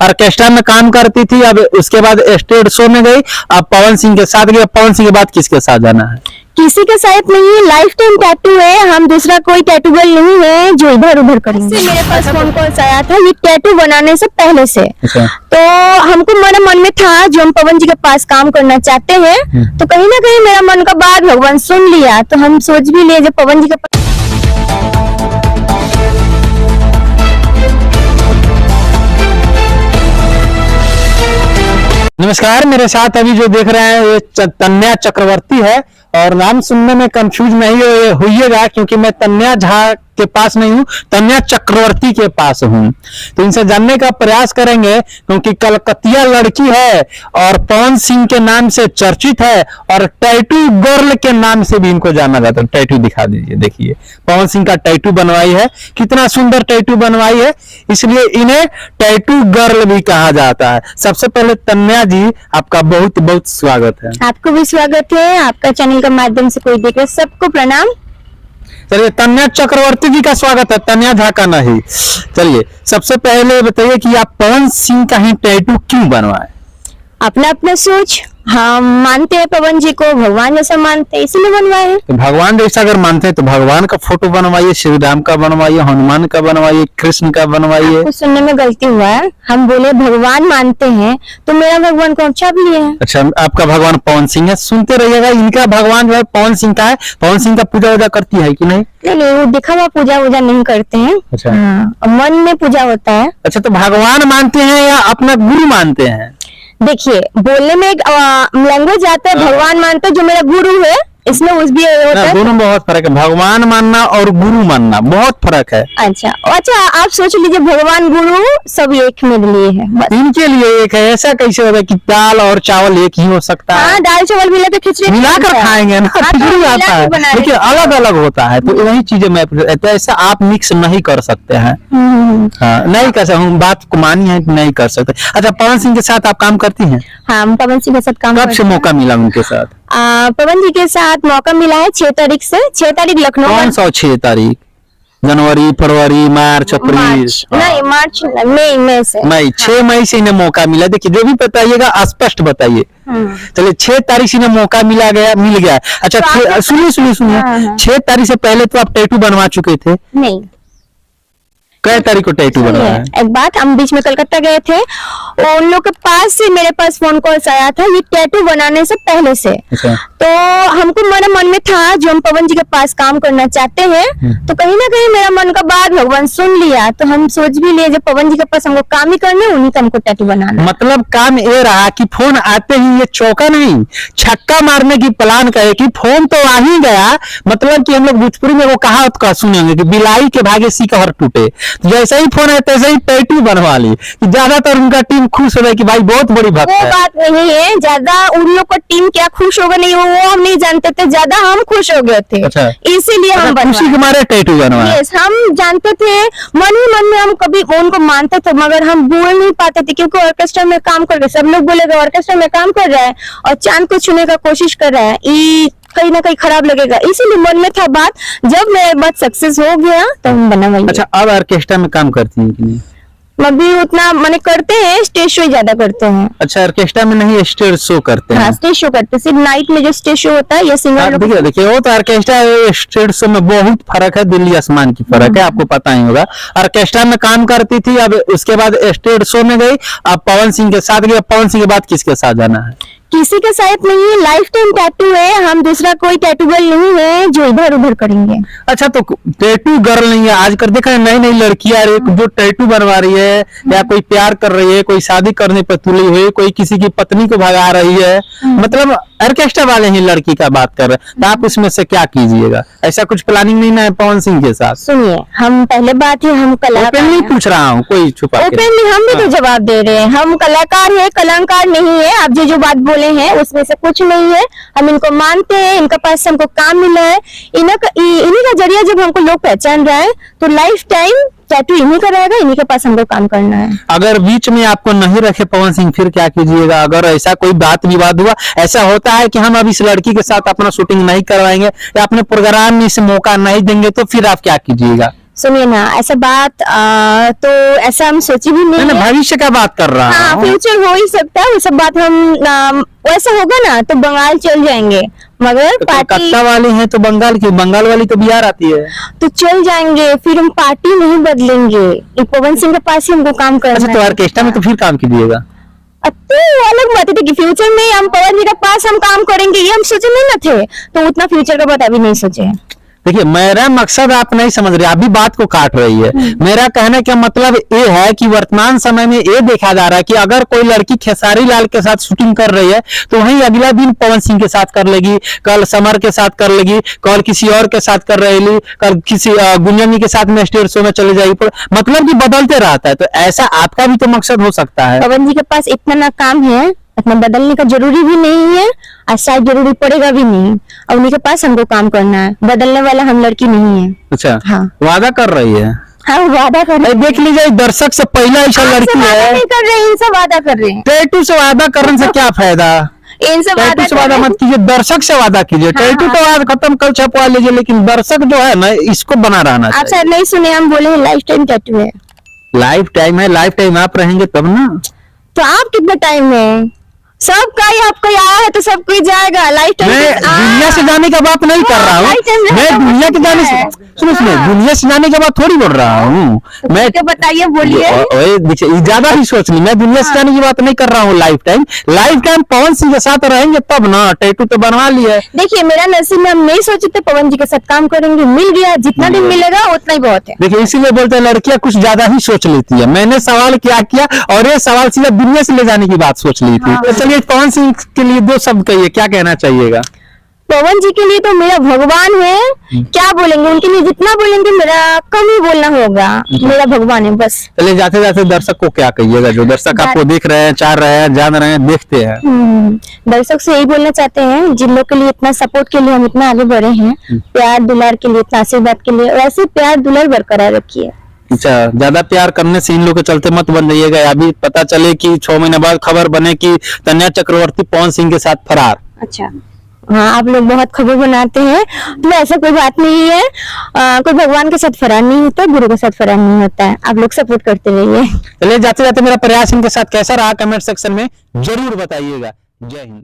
Orchestra में काम करती थी, अब उसके बाद स्टेज शो में गई, अब पवन सिंह के साथ गई। पवन सिंह के बाद किसके साथ जाना है? किसी के साथ नहीं है, लाइफ टाइम टैटू है। हम दूसरा कोई टैटू गर्ल नहीं है जो इधर उधर करेंगे। मेरे पास फोन कॉल आया था ये टैटू बनाने से पहले से। तो हमको मेरे मन में था जो हम पवन जी के पास काम करना चाहते हैं, तो कहीं ना कहीं मेरा मन का बात भगवान सुन लिया, तो हम सोच भी लिए जब पवन जी के पास। नमस्कार, मेरे साथ अभी जो देख रहे हैं ये तन्या चक्रवर्ती है, और नाम सुनने में कंफ्यूज नहीं होइएगा क्योंकि मैं तन्या झा के पास नहीं हूँ, तन्या चक्रवर्ती के पास हूँ। तो इनसे जानने का प्रयास करेंगे क्योंकि कलकतिया लड़की है और पवन सिंह के नाम से चर्चित है और टैटू गर्ल के नाम से भी इनको जाना जाता है। टैटू दिखा दीजिए, देखिए पवन सिंह का टैटू बनवाई है, कितना सुंदर टैटू बनवाई है, इसलिए इन्हें टैटू गर्ल भी कहा जाता है। सबसे पहले तन्या जी, आपका बहुत बहुत स्वागत है। आपको भी स्वागत है, आपका चैनल के माध्यम से कोई देखे सबको प्रणाम। चलिए, तन्या चक्रवर्ती जी का स्वागत है, तन्या झा का नहीं। चलिए, सबसे पहले बताइए कि आप पवन सिंह का ही टैटू क्यों बनवाए? अपना अपना सोच, हम मानते हैं पवन जी को भगवान जैसा मानते हैं, इसलिए बनवाए। तो भगवान जैसा अगर मानते हैं तो भगवान का फोटो बनवाइए, श्री राम का बनवाइए, हनुमान का बनवाइए, कृष्ण का बनवाइए। कुछ सुनने में गलती हुआ है, हम बोले भगवान मानते हैं तो मेरा भगवान कौन सा लिए है। अच्छा, आपका भगवान पवन सिंह है, सुनते रहिएगा। इनका भगवान जो है पवन सिंह का है। पवन सिंह का पूजा वूजा करती है कि नहीं? नहीं, वो दिखा हुआ पूजा वूजा नहीं करते हैं। अच्छा, मन में पूजा होता है। अच्छा, तो भगवान मानते हैं या अपना गुरु मानते हैं? देखिए, बोलने में एक लैंग्वेज आता है, भगवान मानते हैं जो मेरा गुरु है, इसमें उस भी होता है। दोनों बहुत फर्क है, भगवान मानना और गुरु मानना बहुत फर्क है। अच्छा, आप सोच लीजिए भगवान गुरु सब एक मेरे लिए है, इनके लिए एक है। ऐसा कैसे होगा कि दाल और चावल एक ही हो सकता है? हाँ, दाल चावल मिला तो खिचड़ी मिलाकर खाएंगे ना, खिचड़ी आता है, देखिए अलग अलग होता है। तो वही चीजें मैं ऐसा आप मिक्स नहीं कर सकते हैं। हाँ, नहीं कर सकते, बात को मानी है, नहीं कर सकते। अच्छा, पवन सिंह के साथ आप काम करती हैं? हाँ, हम पवन सिंह के साथ काम। कब से मौका मिला उनके साथ? पवन जी के साथ मौका मिला है 6 तारीख से। 6 तारीख लखनऊ। कौन सा 6 तारीख? जनवरी, फरवरी, मार्च, अप्रैल? नहीं, मार्च, मई से। मई, 6 मई से इन्हें मौका मिला। देखिए, जो भी बताइएगा स्पष्ट बताइए। चलिए, 6 तारीख से इन्हें मौका मिल गया। अच्छा, सुनिए 6 तारीख से पहले तो आप टैटू बनवा चुके थे? नहीं। कई तारीख को टैटू बनवाया है? एक बात, हम बीच में कलकत्ता गए थे, उन लोग के पास से मेरे पास फोन कॉल आया था ये टैटू बनाने से पहले से। अच्छा। तो हमको मेरे मन में था जो हम पवन जी के पास काम करना चाहते हैं, तो कहीं ना कहीं मेरा मन का बात भगवान सुन लिया, तो हम सोच भी लिए जब पवन जी के पास हमको काम ही करने, उन्हीं का हमको टैटू बनाना। मतलब काम ये रहा कि फोन आते ही ये चौका नहीं छक्का मारने की प्लान करे कि फोन तो आ ही गया। मतलब कि हम लोग भोजपुरी में वो कहावत का सुनेंगे कि बिलाई के भागे सिकहर टूटे। जैसे ही फोन है तैसे ही टैटू बनवा ली। ज्यादातर उनका टीम खुश हो गई कि भाई बहुत बड़ी भक्त है। वो बात नहीं है, ज्यादा उन लोग का टीम क्या खुश होगा नहीं वो हम नहीं जानते थे, ज्यादा हम खुश हो गए थे। अच्छा। इसीलिए हम खुशी के मारे टैटू बनवाया। यस, हम जानते थे मन ही मन में, हम कभी उनको मानते थे मगर हम बोल नहीं पाते थे क्योंकि ऑर्केस्ट्रा में काम कर रहे, सब लोग बोलेगा ऑर्केस्ट्रा में काम कर रहा है और चांद को छूने का कोशिश कर रहा है, कहीं ना कहीं खराब लगेगा, इसीलिए मन में था बात। जब मेरा बात सक्सेस हो गया तो हम बना वही। अच्छा, अब ऑर्केस्ट्रा में काम करती हैं कि नहीं? अभी उतना मैंने करते हैं, स्टेज शो ज्यादा करते हैं। अच्छा, ऑर्केस्ट्रा में नहीं स्टेज शो करते हैं? हाँ, स्टेज शो करते हैं, सिर्फ नाइट में जो स्टेज शो होता है या सिंगर। देखिए वो तो ऑर्केस्ट्रा स्टेज शो में बहुत फर्क है, दिल्ली आसमान की फर्क है, आपको पता ही होगा। ऑर्केस्ट्रा में काम करती थी, अब उसके बाद स्टेज शो में गई, अब पवन सिंह के साथ गई। पवन सिंह के बाद किसके साथ जाना है? किसी के साथ नहीं है, लाइफ टाइम टैटू है। हम दूसरा कोई टैटू गर्ल नहीं है जो इधर उधर करेंगे। अच्छा, तो टैटू गर्ल नहीं है, आजकल देखा है नई नई लड़कियां जो टैटू बनवा रही है, या कोई प्यार कर रही है, कोई शादी करने पर तुली हुई, कोई किसी की पत्नी को भगा रही है। मतलब ऑर्केस्ट्रा वाले ही लड़की का बात कर रहे हैं, तो आप उसमें से क्या कीजिएगा? ऐसा कुछ प्लानिंग नहीं ना है पवन सिंह के साथ? सुनिए, हम पहले बात है, हम कलाकार नहीं पूछ रहा हूँ, कोई छुपा ओपनली हम भी तो जवाब दे रहे हैं। हम कलाकार है, कलाकार नहीं है। आप जो बात बोले हैं उसमें से कुछ नहीं है। हम इनको मानते हैं, इनके पास हमको काम मिला है, इन्हीं का जरिया जब हमको लोग पहचान रहा है, तो लाइफ टाइम टैटू इन्हीं का रहेगा, इन्हीं के पास हमको काम करना है। अगर बीच में आपको नहीं रखे पवन सिंह, फिर क्या कीजिएगा? अगर ऐसा कोई बात विवाद हुआ, ऐसा होता है कि हम अब इस लड़की के साथ अपना शूटिंग नहीं करवाएंगे या अपने प्रोग्राम में इसे मौका नहीं देंगे, तो फिर आप क्या कीजिएगा? सुनिए ना, ऐसा बात तो ऐसा हम सोची भी नहीं मैंने है। भविष्य का बात कर रहा हाँ, हूँ। फ्यूचर हो ही सकता है, वो सब बात हम वैसा होगा ना तो बंगाल चल जाएंगे, मगर तो पार्टी कलकत्ता वाली है तो बंगाल की, बंगाल वाली तो बिहार आती है। तो चल जाएंगे, फिर हम पार्टी नहीं बदलेंगे। ये पवन सिंह के पास ही हमको काम करना अच्छा, तो है। ऑर्केस्ट्रा में तो फिर काम कीजिएगा। अब तो वो अलग बात है कि फ्यूचर में हम पवन जी के पास हम काम करेंगे, ये हम सोचे नहीं ना थे, तो उतना फ्यूचर का बात अभी नहीं सोचे। देखिए, मेरा मकसद आप नहीं समझ रहे, अभी बात को काट रही है। मेरा कहने का मतलब ये है कि वर्तमान समय में ये देखा जा रहा है कि अगर कोई लड़की खेसारी लाल के साथ शूटिंग कर रही है तो वहीं अगला दिन पवन सिंह के साथ कर लेगी, कल समर के साथ कर लेगी, कल किसी और के साथ कर रही, कल किसी गुंजन जी के साथ में स्टेज शो में चले जाएगी, मतलब कि बदलते रहता है। तो ऐसा आपका भी तो मकसद हो सकता है। पवन जी के पास इतना ना काम है, इतना बदलने का जरूरी भी नहीं है और शायद जरूरी पड़ेगा भी नहीं। और उन्हीं के पास हमको काम करना है, बदलने वाला हम लड़की नहीं है। अच्छा, हाँ। वादा कर रही है। हाँ, वादा कर रहे हैं। देख लीजिए, दर्शक से पहला ऐसा आपसे लड़की वादा है। नहीं कर रहे हैं, इनसे वादा कर रहे हैं। टैटू से वादा करने से क्या फायदा? इनसे टैटू वादा से कर वादा रहे हैं। मत कीजिए, दर्शक से वादा कीजिए। हाँ, टैटू तो आज खत्म, कल छपवा लीजिए, लेकिन दर्शक जो है ना, इसको बना रहना आप चाहिए। शायद नहीं सुने, हम बोले हैं लाइफ टाइम टैटू है। लाइफ टाइम है, लाइफ टाइम आप रहेंगे तब ना। तो आप कितना टाइम है? सबका ही आपका आया है तो सब कोई जाएगा। लाइफ टाइम मैं दुनिया से जाने का बात नहीं कर रहा हूँ। मैं दुनिया के जाने से, सुनो सुनो, दुनिया से जाने के बाद थोड़ी बोल रहा हूँ मैं। बताइए, बोलिए। देखिए, ज्यादा ही सोच ली। मैं दुनिया से जाने की बात नहीं कर रहा हूँ। Life time, life time Pawan Singh के साथ रहेंगे तब ना। टैटू तो बनवा लिया है। देखिए, मेरा नसीब में हम नहीं सोचे थे पवन जी के साथ काम करेंगे, मिल गया। जितना दिन मिलेगा उतना ही बहुत है। देखिए, इसीलिए बोलते हैं लड़कियां कुछ ज्यादा ही सोच लेती है। मैंने सवाल क्या किया और ये सवाल सीधा दुनिया से ले जाने की बात सोच ली थी। तो चलिए, पवन सिंह के लिए दो शब्द कहिए, क्या कहना चाहिएगा? पवन जी के लिए तो मेरा भगवान है, क्या बोलेंगे उनके लिए? जितना बोलेंगे मेरा कम ही बोलना होगा। मेरा भगवान है बस। चलिए, जाते जाते दर्शक को क्या कहिएगा, जो दर्शक आपको देख रहे हैं, चाह रहे हैं, जान रहे हैं, देखते हैं? दर्शक से यही बोलना चाहते हैं, जिन लोग के लिए इतना सपोर्ट के लिए हम इतना आगे बढ़े हैं, प्यार दुलार के लिए, इतना आशीर्वाद के लिए, वैसे प्यार दुलार बरकरार रखिए। अच्छा, ज्यादा प्यार करने से इन लोग के चलते मत बन जाइएगा। अभी पता चले कि 6 महीने बाद खबर बने कि तन्या चक्रवर्ती पवन सिंह के साथ फरार। अच्छा, हाँ, आप लोग बहुत खबर बनाते हैं, तो ऐसा कोई बात नहीं है। कोई भगवान के साथ फरार नहीं होता, गुरु के साथ फरार नहीं होता है। आप लोग सपोर्ट करते रहिए। चलिए, जाते जाते मेरा प्रयास इनके साथ कैसा रहा कमेंट सेक्शन में जरूर बताइएगा। जय हिंद।